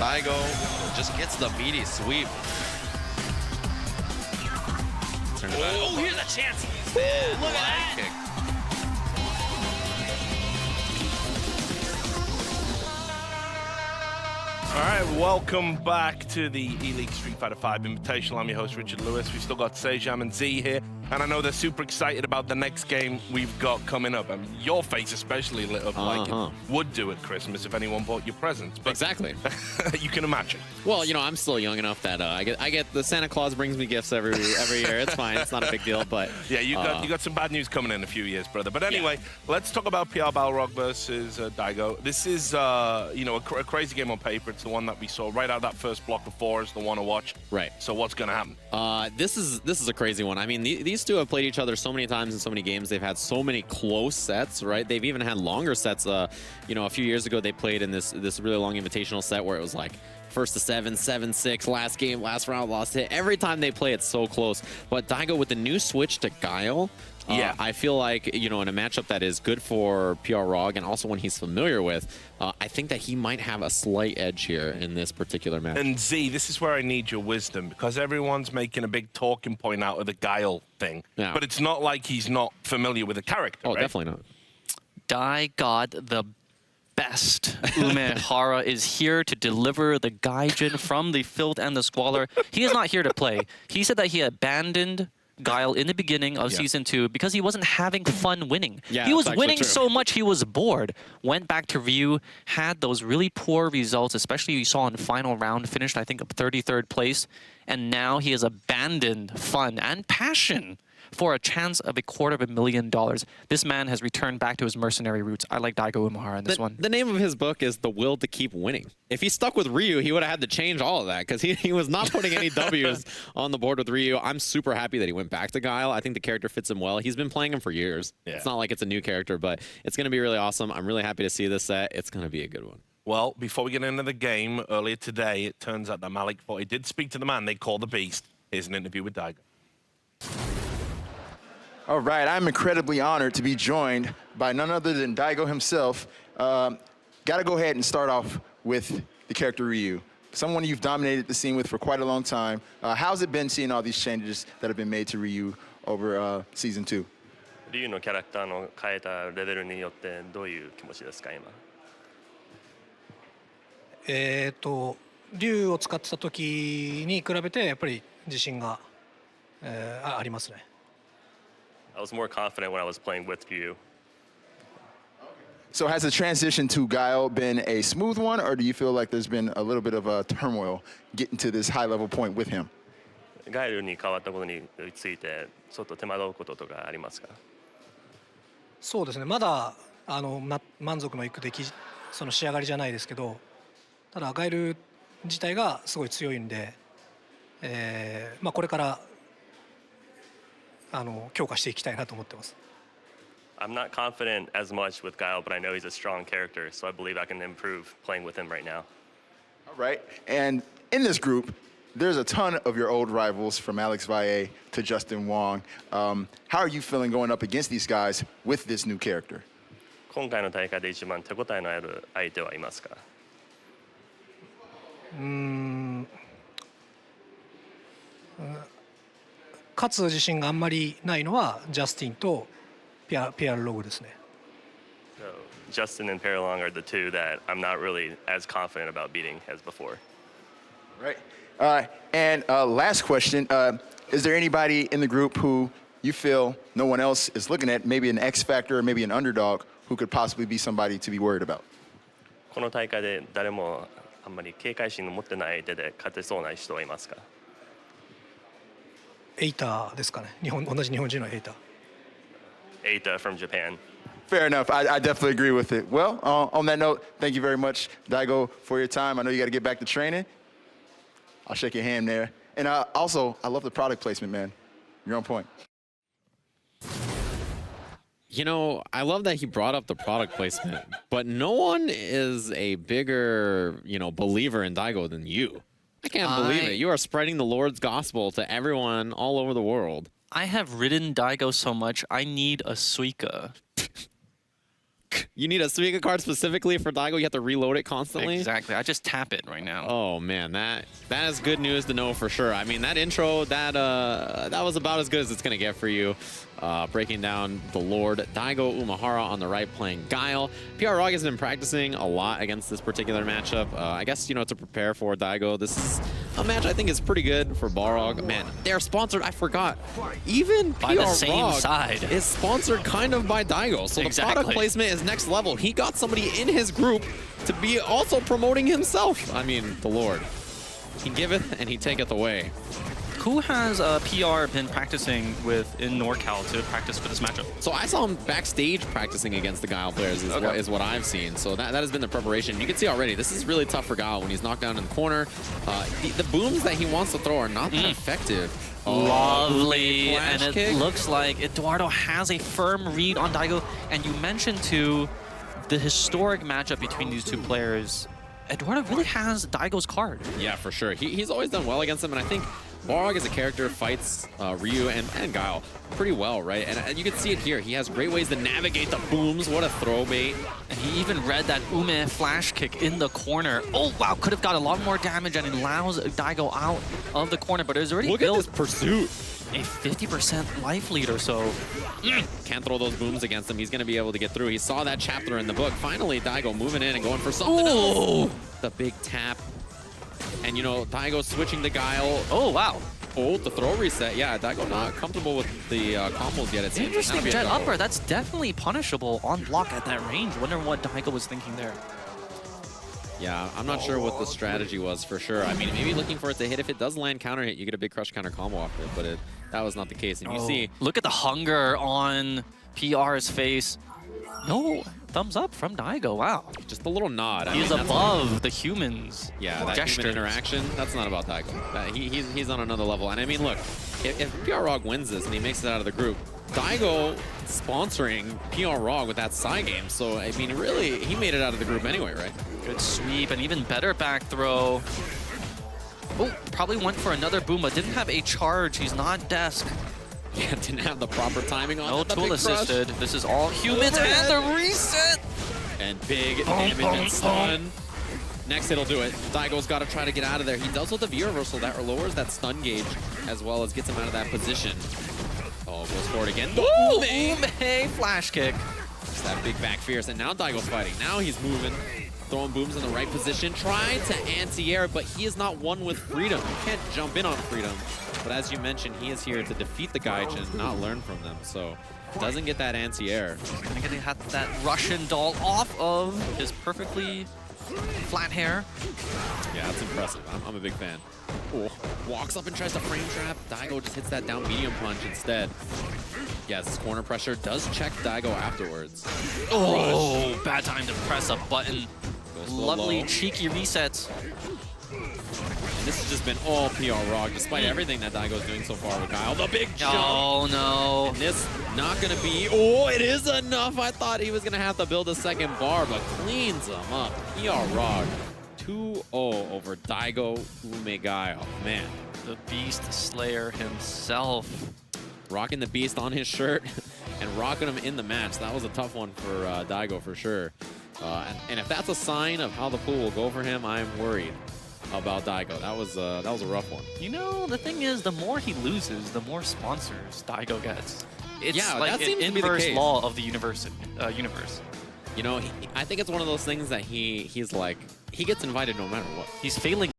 Daigo just gets the meaty sweep. Oh, here's a chance. Look Look at that. kick. All right, welcome back to the E-League Street Fighter V Invitational. I'm your host, Richard Lewis. We've still got Sejam and Z here, and I know they're super excited about the next game we've got coming up. And your face especially lit up like it would do at Christmas if anyone bought you presents. But exactly. You can imagine. Well, you know, I'm still young enough that I get the Santa Claus brings me gifts every year. It's fine. It's not a big deal. But yeah, you got some bad news coming in a few years, brother. But anyway, let's talk about PR-Balrog versus Daigo. This is you know, a crazy game on paper. It's the one that we saw right out of that first block of 4 is the one to watch. Right. So what's going to happen? This is a crazy one. I mean, these two have played each other so many times in so many games. They've had so many close sets, right? They've even had longer sets. You know, a few years ago they played in this really long invitational set where it was like first to 7, 7-6, last game, last round, lost hit. Every time they play, it's so close. But Daigo with the new switch to Guile, yeah, I feel like, you know, in a matchup that is good for PR-Balrog and also one he's familiar with, I think that he might have a slight edge here in this particular match. And Z, this is where I need your wisdom, because everyone's making a big talking point out of the Guile thing. Yeah. But it's not like he's not familiar with the character, Oh, right? definitely not. Dai got the best. Umehara is here to deliver the gaijin from the filth and the squalor. He is not here to play. He said that he abandoned Guile in the beginning of Season 2 because he wasn't having fun winning. Yeah, he was that's winning true. so much he was bored. Went back to Ryu, had those really poor results, especially you saw in the final round, finished I think 33rd place, and now he has abandoned fun and passion for a chance of $250,000. This man has returned back to his mercenary roots. I like Daigo Umehara in this one. The name of his book is The Will to Keep Winning. If he stuck with Ryu, he would have had to change all of that because he was not putting any W's on the board with Ryu. I'm super happy that he went back to Guile. I think the character fits him well. He's been playing him for years. Yeah. It's not like it's a new character, but it's going to be really awesome. I'm really happy to see this set. It's going to be a good one. Well, before we get into the game, earlier today, it turns out that Malik Forte did speak to the man they call the Beast. Here's an interview with Daigo. All right, I'm incredibly honored to be joined by none other than Daigo himself. Got to go ahead and start off with the character Ryu, someone you've dominated the scene with for quite a long time. How's it been seeing all these changes that have been made to Ryu over Season 2? リュウのキャラクターの変えたレベルによってどういう気持ちですか今？竜を使ってた時に比べてやっぱり自信が、ありますね。I was more confident when I was playing with Ryu. So has the transition to Guile been a smooth one, or do you feel like there's been a little bit of a turmoil getting to this high-level point with him? ガイルに変わったことについてちょっと手間取ることとかありますか？そうですね。まだ満足のいく出来その仕上がりじゃないですけど、ただガイル自体がすごい強いんで、まあこれから強化していきたいなと思ってます。I'm not confident as much with Guile, but I know he's a strong character, so I believe I can improve playing with him right now. All right, and in this group, there's a ton of your old rivals from Alex Valle to Justin Wong. How are you feeling going up against these guys with this new character? 今回の大会で一番手応えのある相手はいますか？勝つ自信があんまりないのはジャスティンとPR-Balrogですね。So Justin and PR-Balrog are the two that I'm not really as confident about beating as before. Right. And last question, is there anybody in the group who you feel no one else is looking at, maybe an X factor or maybe an underdog, who could possibly be somebody to be worried about? この大会で誰もあんまり警戒心を持ってない相手で勝てそうな人はいますか？エイターですかね。同じ日本人のエイター。Eita from Japan. Fair enough. I definitely agree with it. Well, on that note, thank you very much, Daigo, for your time. I know you got to get back to training. I'll shake your hand there. And also, I love the product placement, man. You're on point. You know, I love that he brought up the product placement, but no one is a bigger, you know, believer in Daigo than you. I can't believe it. You are spreading the Lord's gospel to everyone all over the world. I have ridden Daigo so much, I need a Suica. You need a Suiga card specifically for Daigo. You have to reload it constantly. Exactly. I just tap it right now. Oh man, that is good news to know for sure. I mean, that intro, that was about as good as it's gonna get for you. Breaking down the Lord Daigo Umehara on the right, playing Guile. PR-Balrog has been practicing a lot against this particular matchup. I guess, you know, to prepare for Daigo. This is a match I think is pretty good for Balrog. Man, they're sponsored. I forgot. Even By the same PR-Balrog side. is sponsored kind of by Daigo. So the product placement is next level. He got somebody in his group to be also promoting himself. I mean, the Lord. He giveth and he taketh away. Who has PR been practicing with in NorCal to practice for this matchup? So I saw him backstage practicing against the Guile players is what I've seen. So that has been the preparation. You can see already, this is really tough for Guile when he's knocked down in the corner. The booms that he wants to throw are not that effective. Lovely, and it kick. looks like Eduardo has a firm read on Daigo. And you mentioned too, the historic matchup between these two players. Eduardo really has Daigo's card. Yeah, for sure. He's always done well against him, and I think Balrog as a character fights Ryu and Guile pretty well, right? And you can see it here. He has great ways to navigate the booms. What a throw bait. And he even read that Ume flash kick in the corner. Oh, wow, could have got a lot more damage and allows Daigo out of the corner, but it's already Look built at this pursuit. a 50% life lead or so. Can't throw those booms against him. He's going to be able to get through. He saw that chapter in the book. Finally, Daigo moving in and going for something else. The big tap. And, you know, Daigo switching to Guile. Oh, wow. Oh, the throw reset. Yeah, Daigo not comfortable with the combos yet, it seems. Interesting That'll be a jet double. upper. That's definitely punishable on block at that range. Wonder what Daigo was thinking there. Yeah, I'm not sure what the strategy was for sure. I mean, maybe looking for it to hit. If it does land counter hit, you get a big crush counter combo off it, but that was not the case. And you see... Look at the hunger on PR's face. No thumbs up from Daigo. Wow. Just a little nod. I He's mean, that's above the humans. Yeah, that gestures. human interaction, that's not about Daigo. He's on another level. And I mean, look, if PR-Balrog wins this and he makes it out of the group, Daigo sponsoring PR-Balrog with that side game. So, I mean, really, he made it out of the group anyway, right? Good sweep and even better back throw. Oh, probably went for another boom, but didn't have a charge. He's not desk. Yeah, didn't have the proper timing on No it. The tool big crush. assisted. This is all humans and the reset. And big damage and stun. Next hit'll do it. Daigo's got to try to get out of there. He does with the V reversal that lowers that stun gauge as well as gets him out of that position. Oh, goes forward again. Ooh, Ume flash kick. It's that big back fierce, and now Daigo's fighting. Now he's moving, throwing booms in the right position, trying to anti-air, but he is not one with freedom. You can't jump in on freedom. But as you mentioned, he is here to defeat the Gaijin, not learn from them. So doesn't get that anti-air. Gonna get that Russian doll off of his perfectly flat hair. Yeah, that's impressive. I'm a big fan. Oh, walks up and tries to frame trap. Daigo just hits that down medium punch instead. Yes, corner pressure does check Daigo afterwards. Oh, bad time to press a button. Goes Lovely low. cheeky resets. And this has just been all PR-Balrog, despite everything that Daigo's doing so far with Guile. The big jump. Oh no. And this not going to be... Oh, it is enough. I thought he was going to have to build a second bar, but cleans him up. PR-Balrog 2-0 over Daigo Guile. Man. The Beast Slayer himself. Rocking the Beast on his shirt and rocking him in the match. That was a tough one for Daigo for sure. And if that's a sign of how the pool will go for him, I'm worried about Daigo. That was a rough one. You know, the thing is, the more he loses, the more sponsors Daigo gets. It's Yeah, like that an seems to be the inverse case. law of the universe. You know, I think it's one of those things that he's like, he gets invited no matter what. He's failing